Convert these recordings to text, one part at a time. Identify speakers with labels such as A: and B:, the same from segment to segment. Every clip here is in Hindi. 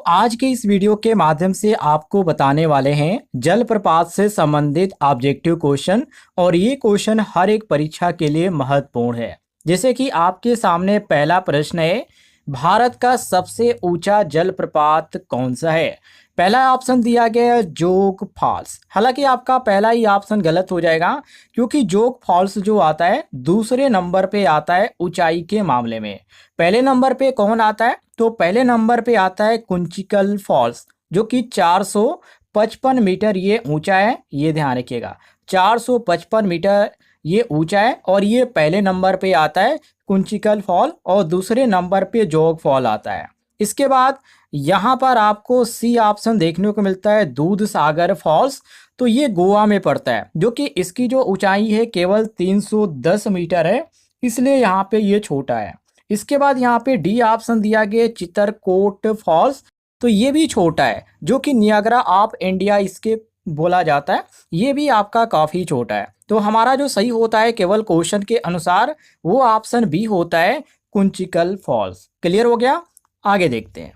A: आज के इस वीडियो के माध्यम से आपको बताने वाले हैं जलप्रपात से संबंधित ऑब्जेक्टिव क्वेश्चन। और ये क्वेश्चन हर एक परीक्षा के लिए महत्वपूर्ण है। जैसे कि आपके सामने पहला प्रश्न है, भारत का सबसे ऊंचा जलप्रपात कौन सा है। पहला ऑप्शन दिया गया है जोग फॉल्स। हालांकि आपका पहला ही ऑप्शन गलत हो जाएगा, क्योंकि जोग फॉल्स जो आता है दूसरे नंबर पे आता है ऊंचाई के मामले में। पहले नंबर पे कौन आता है, तो पहले नंबर पे आता है कुंचिकल फॉल्स, जो कि 455 मीटर ये ऊंचा है। ये ध्यान रखिएगा, 455 मीटर ये ऊंचा है और ये पहले नंबर पे आता है कुंचिकल फॉल, और दूसरे नंबर पे जोग फॉल आता है। इसके बाद यहाँ पर आपको सी ऑप्शन देखने को मिलता है दूध सागर फॉल्स। तो ये गोवा में पड़ता है, जो कि इसकी जो ऊंचाई है केवल 310 मीटर है, इसलिए यहाँ पे ये छोटा है। इसके बाद यहाँ पे डी ऑप्शन दिया गया चित्रकूट फॉल्स। तो ये भी छोटा है, जो कि नियाग्रा ऑफ इंडिया इसके बोला जाता है। ये भी आपका काफ़ी छोटा है। तो हमारा जो सही होता है केवल क्वेश्चन के अनुसार, वो ऑप्शन बी होता है कुंचिकल फॉल्स। क्लियर हो गया। आगे देखते हैं।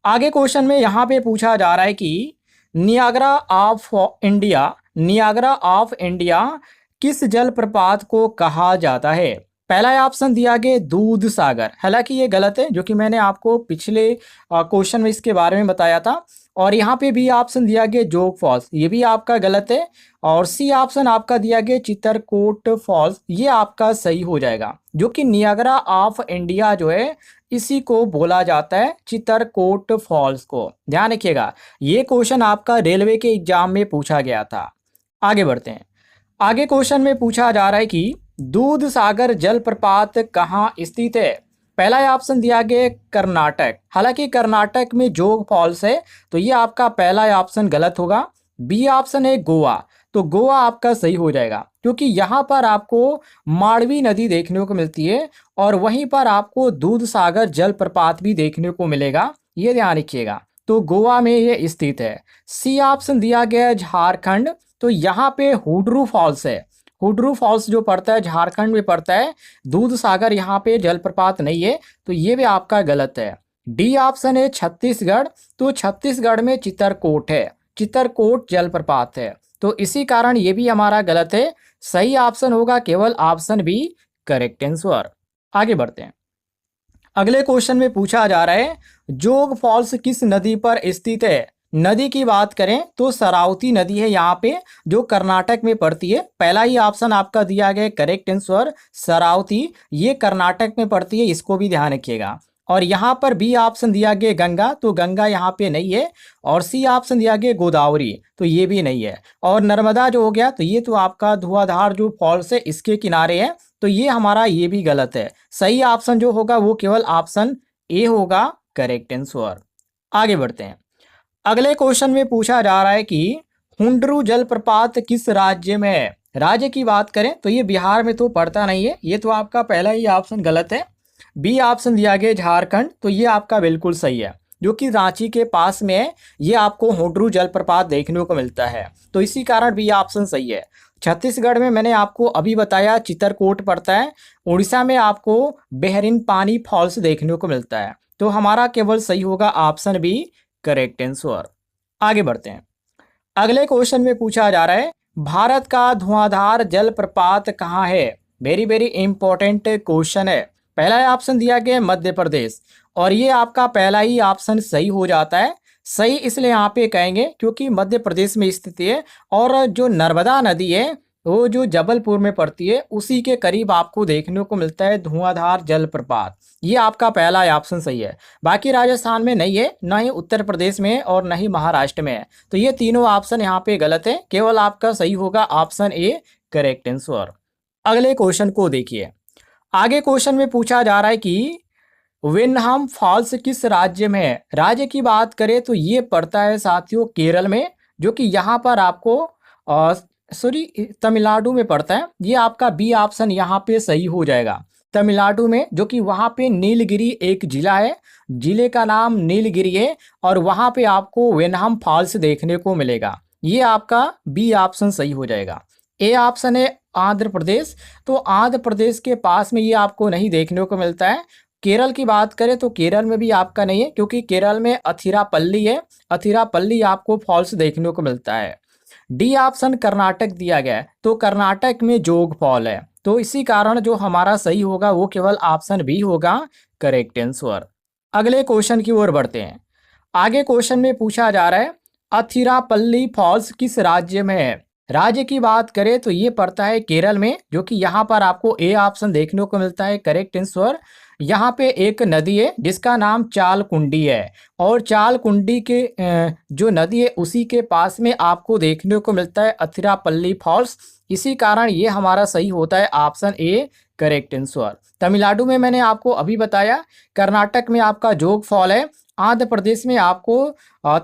A: आगे क्वेश्चन में यहाँ पे पूछा जा रहा है कि नियाग्रा ऑफ इंडिया किस जलप्रपात को कहा जाता है। पहला ऑप्शन दिया गया दूध सागर। हालांकि ये गलत है, जो कि मैंने आपको पिछले क्वेश्चन में इसके बारे में बताया था। और यहाँ पे भी ऑप्शन दिया गया जोग फॉल्स, ये भी आपका गलत है। और सी ऑप्शन आपका दिया गया चित्रकूट फॉल्स, ये आपका सही हो जाएगा। जो कि नियाग्रा ऑफ इंडिया जो है इसी को बोला जाता है, चित्रकूट फॉल्स को। ध्यान रखिएगा, ये क्वेश्चन आपका रेलवे के एग्जाम में पूछा गया था। आगे बढ़ते हैं। आगे क्वेश्चन में पूछा जा रहा है कि दूध सागर जलप्रपात कहाँ स्थित है। पहला ऑप्शन दिया गया कर्नाटक। हालांकि कर्नाटक में जोग फॉल्स है, तो ये आपका पहला ऑप्शन गलत होगा। बी ऑप्शन है गोवा। तो गोवा आपका सही हो जाएगा, क्योंकि यहाँ पर आपको मांडवी नदी देखने को मिलती है और वहीं पर आपको दूध सागर जलप्रपात भी देखने को मिलेगा। ये ध्यान रखिएगा। तो गोवा में ये स्थित है। सी ऑप्शन दिया गया है झारखंड। तो यहाँ पे हुड्रू फॉल्स है। हुड्रू फॉल्स जो पड़ता है झारखंड में पड़ता है। दूध सागर यहाँ पे जलप्रपात नहीं है, तो ये भी आपका गलत है। डी ऑप्शन है छत्तीसगढ़। तो छत्तीसगढ़ में चित्रकूट है, चित्रकूट जलप्रपात है। तो इसी कारण ये भी हमारा गलत है। सही ऑप्शन होगा केवल ऑप्शन बी, करेक्ट आंसर। आगे बढ़ते हैं। अगले क्वेश्चन में पूछा जा रहा है जोग फॉल्स किस नदी पर स्थित है। नदी की बात करें तो शरावती नदी है यहाँ पे, जो कर्नाटक में पड़ती है। पहला ही ऑप्शन आपका दिया गया करेक्ट आंसर शरावती, ये कर्नाटक में पड़ती है, इसको भी ध्यान रखिएगा। और यहाँ पर बी ऑप्शन दिया गया गंगा। तो गंगा यहाँ पे नहीं है। और सी ऑप्शन दिया गया गोदावरी। तो ये भी नहीं है। और नर्मदा जो हो गया, तो ये तो आपका धुआंधार जो फॉल्स है इसके किनारे है। तो ये हमारा ये भी गलत है। सही ऑप्शन जो होगा वो केवल ऑप्शन ए होगा, करेक्ट आंसर। आगे बढ़ते हैं। अगले क्वेश्चन में पूछा जा रहा है कि हुंडरू जलप्रपात किस राज्य में है। राज्य की बात करें तो ये बिहार में तो पड़ता नहीं है, ये तो आपका पहला ही ऑप्शन गलत है। बी ऑप्शन दिया गया झारखंड। तो ये आपका बिल्कुल सही है, जो कि रांची के पास में है। ये आपको हुंडरू जलप्रपात देखने को मिलता है, तो इसी कारण बी ऑप्शन सही है। छत्तीसगढ़ में मैंने आपको अभी बताया चित्रकूट पड़ता है। उड़ीसा में आपको बेहरिन पानी फॉल्स देखने को मिलता है। तो हमारा केवल सही होगा ऑप्शन बी, करेक्ट आंसर। आगे बढ़ते हैं। अगले क्वेश्चन में पूछा जा रहा है भारत का धुआंधार जलप्रपात कहाँ है। वेरी वेरी इंपॉर्टेंट क्वेश्चन है। पहला ऑप्शन दिया गया मध्य प्रदेश, और ये आपका पहला ही ऑप्शन सही हो जाता है। सही इसलिए यहाँ पे कहेंगे क्योंकि मध्य प्रदेश में स्थित है। और जो नर्मदा नदी है वो जो जबलपुर में पड़ती है, उसी के करीब आपको देखने को मिलता है धुआंधार जलप्रपात। ये आपका पहला ऑप्शन सही है। बाकी राजस्थान में नहीं है, न ही उत्तर प्रदेश में है और न ही महाराष्ट्र में है। तो ये तीनों ऑप्शन यहाँ पे गलत है। केवल आपका सही होगा ऑप्शन ए, करेक्ट आंसर। अगले क्वेश्चन को देखिए। आगे क्वेश्चन में पूछा जा रहा है कि वेनहाम फॉल्स किस राज्य में है। राज्य की बात करें तो ये पड़ता है साथियों केरल में, जो कि यहाँ पर आपको तमिलनाडु में पड़ता है। ये आपका बी ऑप्शन यहाँ पे सही हो जाएगा, तमिलनाडु में, जो कि वहाँ पे नीलगिरी एक जिला है। जिले का नाम नीलगिरी है और वहाँ पे आपको वेनहाम फॉल्स देखने को मिलेगा। ये आपका बी ऑप्शन सही हो जाएगा। ए ऑप्शन है आंध्र प्रदेश। तो आंध्र प्रदेश के पास में ये आपको नहीं देखने को मिलता है। केरल की बात करें तो केरल में भी आपका नहीं है, क्योंकि केरल में अथिरापल्ली है। अथिरापल्ली आपको फॉल्स देखने को मिलता है। डी ऑप्शन कर्नाटक दिया गया है, तो कर्नाटक में जोग फॉल है। तो इसी कारण जो हमारा सही होगा वो केवल ऑप्शन बी होगा करेक्ट आंसर। अगले क्वेश्चन की ओर बढ़ते हैं। आगे क्वेश्चन में पूछा जा रहा है अथिरापल्ली फॉल्स किस राज्य में है। राज्य की बात करें तो ये पड़ता है केरल में, जो कि यहाँ पर आपको ए ऑप्शन देखने को मिलता है करेक्ट आंसर। यहाँ पे एक नदी है जिसका नाम चालकुंडी है, और चालकुंडी के जो नदी है उसी के पास में आपको देखने को मिलता है अथिरापल्ली फॉल्स। इसी कारण ये हमारा सही होता है option A correct answer. Tamil Nadu में मैंने आपको अभी बताया, कर्नाटक में आपका जोग फॉल है, आंध्र प्रदेश में आपको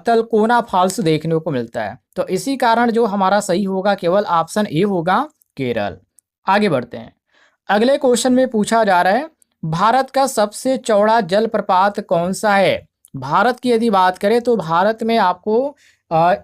A: तलकोना फॉल्स देखने को मिलता है। तो इसी कारण जो हमारा सही होगा केवल ऑप्शन ए होगा केरल। आगे बढ़ते हैं। अगले क्वेश्चन में पूछा जा रहा है भारत का सबसे चौड़ा जलप्रपात कौन सा है। भारत की यदि बात करें तो भारत में आपको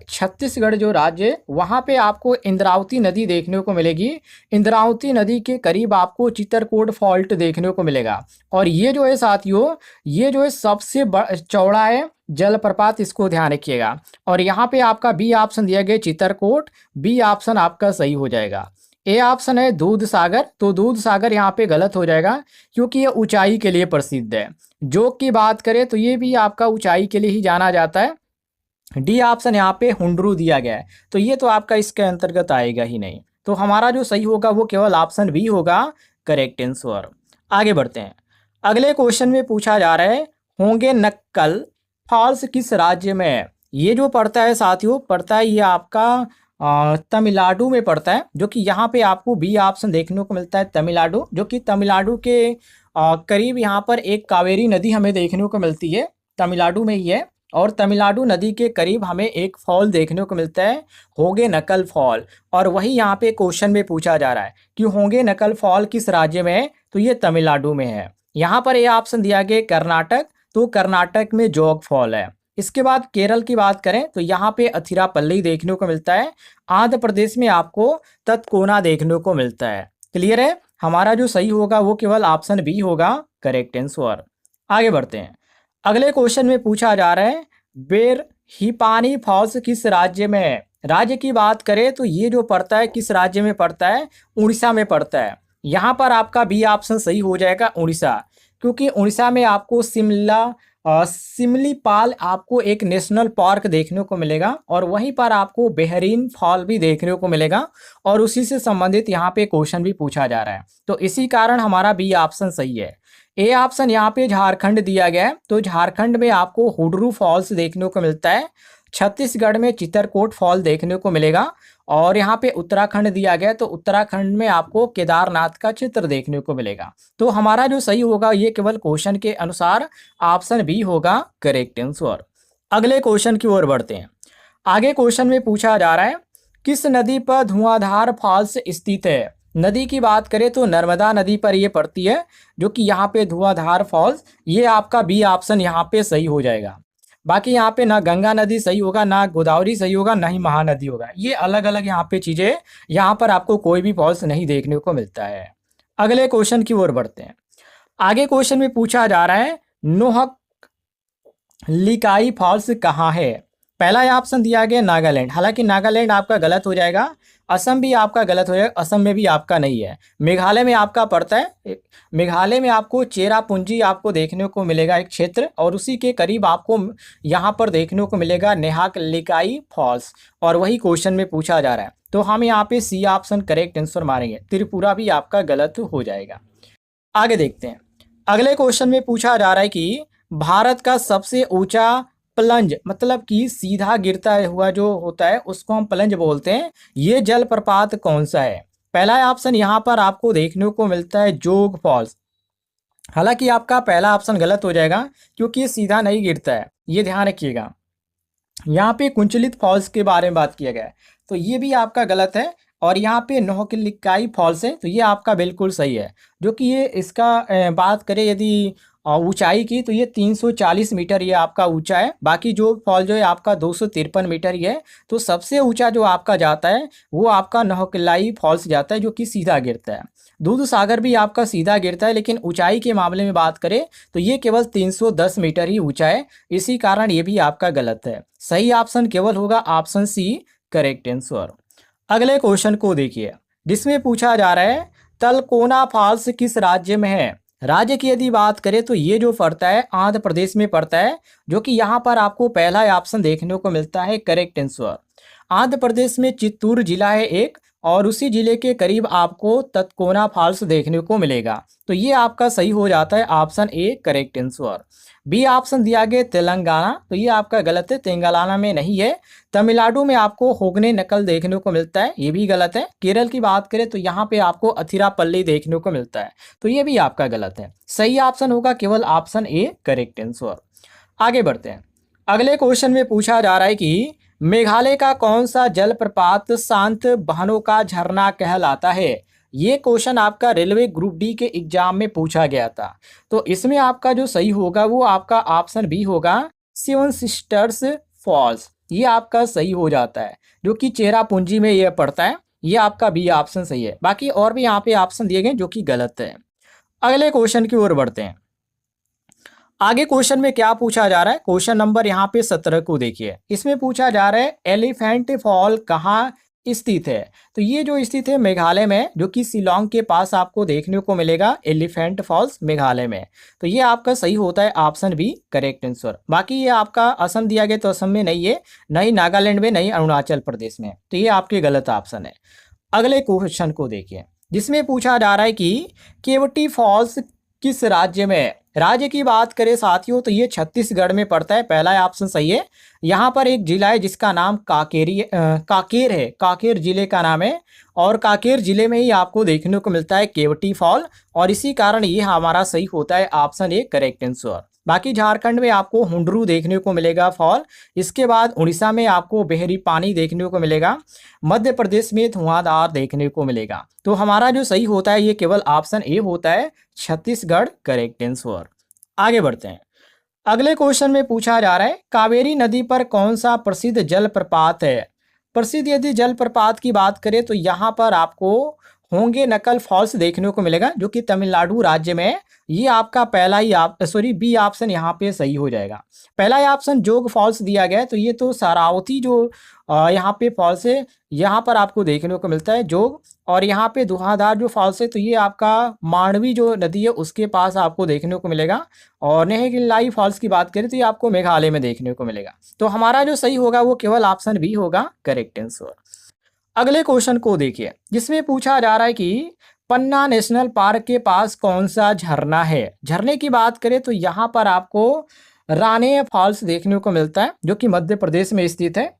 A: छत्तीसगढ़ जो राज्य है वहाँ पे आपको इंद्रावती नदी देखने को मिलेगी। इंद्रावती नदी के करीब आपको चित्रकूट फॉल्ट देखने को मिलेगा, और ये जो है साथियों, ये जो है सबसे चौड़ा है जलप्रपात, इसको ध्यान रखिएगा। और यहाँ पे आपका बी ऑप्शन दिया गया चित्रकूट, बी ऑप्शन आपका सही हो जाएगा। ए ऑप्शन है दूध सागर, तो दूध सागर यहाँ पे गलत हो जाएगा, क्योंकि ये ऊंचाई के लिए प्रसिद्ध है। जोग की बात करें तो ये भी आपका ऊंचाई के लिए ही जाना जाता है। डी ऑप्शन यहाँ पे हुंडरू दिया गया है, तो ये तो आपका इसके अंतर्गत आएगा ही नहीं। तो हमारा जो सही होगा वो केवल ऑप्शन बी होगा करेक्ट आंसर। आगे बढ़ते हैं। अगले क्वेश्चन में पूछा जा रहा है होंगे नक्कल फॉल्स किस राज्य में है। ये जो पड़ता है साथियों, पड़ता है ये आपका तमिलनाडु में पड़ता है, जो कि यहाँ पे आपको बी ऑप्शन देखने को मिलता है तमिलनाडु, जो कि तमिलनाडु के करीब यहाँ पर एक कावेरी नदी हमें देखने को मिलती है, तमिलनाडु में ही है। और तमिलनाडु नदी के करीब हमें एक फॉल देखने को मिलता है होंगे नकल फॉल, और वही यहाँ पे क्वेश्चन में पूछा जा रहा है कि होंगे नकल फॉल किस राज्य में है, तो ये तमिलनाडु में है। यहाँ पर ये ऑप्शन दिया गया कर्नाटक, तो कर्नाटक में जोग फॉल है। इसके बाद केरल की बात करें तो यहाँ पे अथिरापल्ली देखने को मिलता है। आंध्र प्रदेश में आपको तत्कोना देखने को मिलता है। क्लियर है, हमारा जो सही होगा वो केवल ऑप्शन बी होगा करेक्ट आंसर। आगे बढ़ते हैं। अगले क्वेश्चन में पूछा जा रहा है बेर हिपानी फॉल्स किस राज्य में है। राज्य की बात करें तो ये जो पड़ता है किस राज्य में पड़ता है, उड़ीसा में पड़ता है। यहाँ पर आपका बी ऑप्शन सही हो जाएगा उड़ीसा, क्योंकि उड़ीसा में आपको सिमलीपाल आपको एक नेशनल पार्क देखने को मिलेगा, और वहीं पर आपको बेहरीन फॉल भी देखने को मिलेगा, और उसी से संबंधित यहाँ पे क्वेश्चन भी पूछा जा रहा है। तो इसी कारण हमारा बी ऑप्शन सही है। ए ऑप्शन यहाँ पे झारखंड दिया गया है, तो झारखंड में आपको हुडरू फॉल्स देखने को मिलता है। छत्तीसगढ़ में चित्रकूट फॉल देखने को मिलेगा, और यहाँ पे उत्तराखंड दिया गया है, तो उत्तराखंड में आपको केदारनाथ का चित्र देखने को मिलेगा। तो हमारा जो सही होगा ये केवल क्वेश्चन के अनुसार ऑप्शन बी होगा करेक्ट आंसर। अगले क्वेश्चन की ओर बढ़ते हैं। आगे क्वेश्चन में पूछा जा रहा है किस नदी पर धुआंधार फॉल्स स्थित है। नदी की बात करें तो नर्मदा नदी पर ये पड़ती है, जो कि यहाँ पे धुआंधार फॉल्स, ये आपका बी ऑप्शन यहाँ पे सही हो जाएगा। बाकी यहाँ पे ना गंगा नदी सही होगा, ना गोदावरी सही होगा, ना ही महानदी होगा। ये अलग अलग यहाँ पे चीजें, यहाँ पर आपको कोई भी फॉल्स नहीं देखने को मिलता है। अगले क्वेश्चन की ओर बढ़ते हैं। आगे क्वेश्चन में पूछा जा रहा है नोहक लिकाई फॉल्स कहाँ है। पहला ऑप्शन दिया गया नागालैंड, हालांकि नागालैंड आपका गलत हो जाएगा। असम भी आपका गलत हो जाएगा, असम में भी आपका नहीं है। मेघालय में आपका पड़ता है, मेघालय में आपको चेरापूंजी आपको देखने को मिलेगा एक क्षेत्र, और उसी के करीब आपको यहाँ पर देखने को मिलेगा नेहाक लिकाई फॉल्स, और वही क्वेश्चन में पूछा जा रहा है। तो हम यहाँ पे सी ऑप्शन करेक्ट आंसर मारेंगे, त्रिपुरा भी आपका गलत हो जाएगा। आगे देखते हैं। अगले क्वेश्चन में पूछा जा रहा है कि भारत का सबसे ऊंचा प्लंज, मतलब कि सीधा गिरता हुआ जो होता है उसको हम प्लंज बोलते हैं, ये जलप्रपात कौन सा है। पहला ऑप्शन यहाँ पर आपको देखने को मिलता है जोग फॉल्स, हालांकि आपका पहला ऑप्शन गलत हो जाएगा क्योंकि ये सीधा नहीं गिरता है, ये ध्यान रखिएगा। यहाँ पे कुंचलित फॉल्स के बारे में बात किया गया है, तो ये भी आपका गलत है। और यहाँ पे नोहकलिकाई फॉल्स है, तो ये आपका बिल्कुल सही है, जो कि ये इसका बात करें यदि ऊंचाई की, तो ये 340 मीटर ये आपका ऊंचा है। बाकी जो फॉल जो है आपका 253 मीटर ही है। तो सबसे ऊंचा जो आपका जाता है वो आपका नौकलाई फॉल्स जाता है, जो कि सीधा गिरता है। दूध सागर भी आपका सीधा गिरता है, लेकिन ऊंचाई के मामले में बात करें तो ये केवल 310 मीटर ही ऊंचा है। इसी कारण ये भी आपका गलत है। सही ऑप्शन केवल होगा ऑप्शन सी, करेक्ट आंसर। अगले क्वेश्चन को देखिए, जिसमें पूछा जा रहा है तलकोना फॉल्स किस राज्य में है। राज्य की यदि बात करें तो ये जो पड़ता है आंध्र प्रदेश में पड़ता है, जो कि यहाँ पर आपको पहला ऑप्शन देखने को मिलता है, करेक्ट आंसर। आंध्र प्रदेश में चित्तूर जिला है एक, और उसी जिले के करीब आपको तत्कोना फॉल्स देखने को मिलेगा। तो ये आपका सही हो जाता है option A, correct answer. B option दिया गया तेलंगाना, तो ये आपका गलत है, तेलंगाना में नहीं है। तमिलनाडु में आपको होगने नकल देखने को मिलता है, ये भी गलत है। केरल की बात करें तो यहाँ पे आपको अथिरापल्ली देखने को मिलता है, तो ये भी आपका गलत है। सही ऑप्शन होगा केवल ऑप्शन ए, करेक्ट आंसर। आगे बढ़ते हैं। अगले क्वेश्चन में पूछा जा रहा है कि मेघालय का कौन सा जलप्रपात शांत बहनों का झरना कहलाता है। ये क्वेश्चन आपका रेलवे ग्रुप डी के एग्जाम में पूछा गया था। तो इसमें आपका जो सही होगा वो आपका ऑप्शन बी होगा, सेवन सिस्टर्स फॉल्स। ये आपका सही हो जाता है, जो कि चेरापूंजी में ये पड़ता है। ये आपका बी ऑप्शन सही है। बाकी और भी यहाँ पे ऑप्शन दिए गए जो कि गलत है। अगले क्वेश्चन की ओर बढ़ते हैं। आगे क्वेश्चन में क्या पूछा जा रहा है, क्वेश्चन नंबर यहाँ पे 17 को देखिए। इसमें पूछा जा रहा है एलिफेंट फॉल कहाँ स्थित है। तो ये जो स्थित है मेघालय में, जो कि शिलोंग के पास आपको देखने को मिलेगा, एलिफेंट फॉल्स मेघालय में। तो ये आपका सही होता है ऑप्शन बी, करेक्ट आंसर। बाकी ये आपका असम दिया गया, तो असम में नहीं है, नहीं नागालैंड में, नहीं अरुणाचल प्रदेश में। तो ये आपके गलत ऑप्शन है। अगले क्वेश्चन को देखिए, जिसमें पूछा जा रहा है कि केवटी फॉल्स किस राज्य में है। राज्य की बात करें साथियों तो ये छत्तीसगढ़ में पड़ता है, पहला ऑप्शन सही है। यहाँ पर एक जिला है जिसका नाम काकेर है, काकेर जिले का नाम है, और काकेर जिले में ही आपको देखने को मिलता है केवटी फॉल, और इसी कारण ये हमारा सही होता है ऑप्शन ए, करेक्ट आंसर। बाकी झारखंड में आपको हुंडरू देखने को मिलेगा फॉल, इसके बाद उड़ीसा में आपको बेहरी पानी देखने को मिलेगा, मध्य प्रदेश में धुआंधार देखने को मिलेगा। तो हमारा जो सही होता है ये केवल ऑप्शन ए होता है, छत्तीसगढ़, करेक्ट आंसर। आगे बढ़ते हैं। अगले क्वेश्चन में पूछा जा रहा है कावेरी नदी पर कौन सा प्रसिद्ध जलप्रपात है। प्रसिद्ध यदि जलप्रपात की बात करें तो यहाँ पर आपको होंगे नकल फॉल्स देखने को मिलेगा, जो कि तमिलनाडु राज्य में है। ये आपका पहला ही बी ऑप्शन यहाँ पे सही हो जाएगा। पहला ही ऑप्शन जोग फॉल्स दिया गया है, तो ये तो शरावती जो यहाँ पे फॉल्स है, यहाँ पर आपको देखने को मिलता है जोग। और यहाँ पे धुआंधार जो फॉल्स है, तो ये आपका मांडवी जो नदी है उसके पास आपको देखने को मिलेगा। और नेहगिल्लाई फॉल्स की बात करें तो ये आपको मेघालय में देखने को मिलेगा। तो हमारा जो सही होगा वो केवल ऑप्शन बी होगा, करेक्ट आंसर। अगले क्वेश्चन को देखिए, जिसमें पूछा जा रहा है कि पन्ना नेशनल पार्क के पास कौन सा झरना है। झरने की बात करें तो यहाँ पर आपको राने फॉल्स देखने को मिलता है, जो कि मध्य प्रदेश में स्थित है।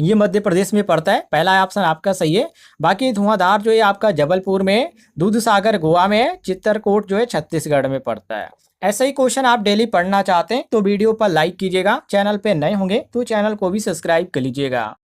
A: ये मध्य प्रदेश में पड़ता है, पहला ऑप्शन आपका सही है। बाकी धुआंधार जो है आपका जबलपुर में, दूध सागर गोवा में, चित्रकूट जो है छत्तीसगढ़ में पड़ता है। ऐसे ही क्वेश्चन आप डेली पढ़ना चाहते हैं तो वीडियो पर लाइक कीजिएगा, चैनल पे नए होंगे तो चैनल को भी सब्सक्राइब कर लीजिएगा।